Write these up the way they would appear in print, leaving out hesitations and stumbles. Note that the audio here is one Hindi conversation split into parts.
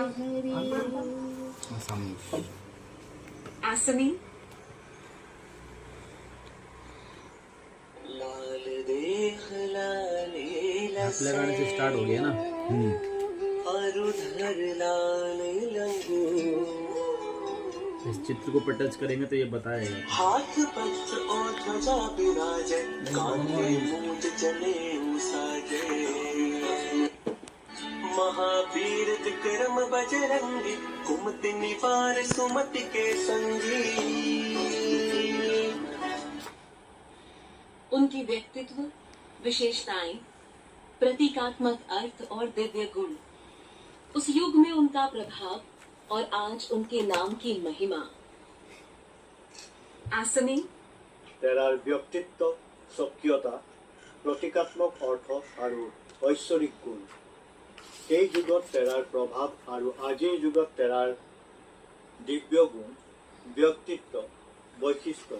आसमी आपल्या गाने से स्टार्ट हो गया ना। इस चित्र को पर टच करेंगे तो ये बताएगा। हाथ पत्र और ध्वजा विराजे, कांधे मूंज चले उसाजे। महावीर विक्रम बजरंगी, कुमति निवार सुमति के संगी। उनकी व्यक्तित्व, विशेषताएं, प्रतीकात्मक अर्थ और दिव्य गुण, उस युग में उनका प्रभाव और आज उनके नाम की महिमा। आसमी तेरार व्यक्तित्व, স্বকীয়তা, প্ৰতীকাত্মক অৰ্থ আৰু ঐশ্বৰিক গুণ। সেই যুগত তেৰাৰ প্ৰভাৱ আৰু আজিৰ যুগত তেৰাৰ দিব্য গুণ, ব্যক্তিত্ব, বৈশিষ্ট্য,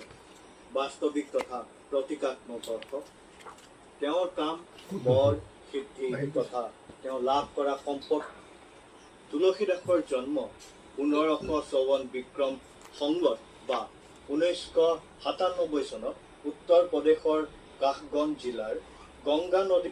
বাস্তৱিক তথা প্ৰতীকাত্মক অৰ্থ, তেওঁৰ কাম, বৰ, সিদ্ধি তথা তেওঁ লাভ কৰা সম্পদ। তুলসীদাসৰ জন্ম 1554 বিক্ৰম সংবত বা 1997 চনত উত্তৰ প্ৰদেশৰ কাশগঞ্জ জিলাৰ গংগা নদী।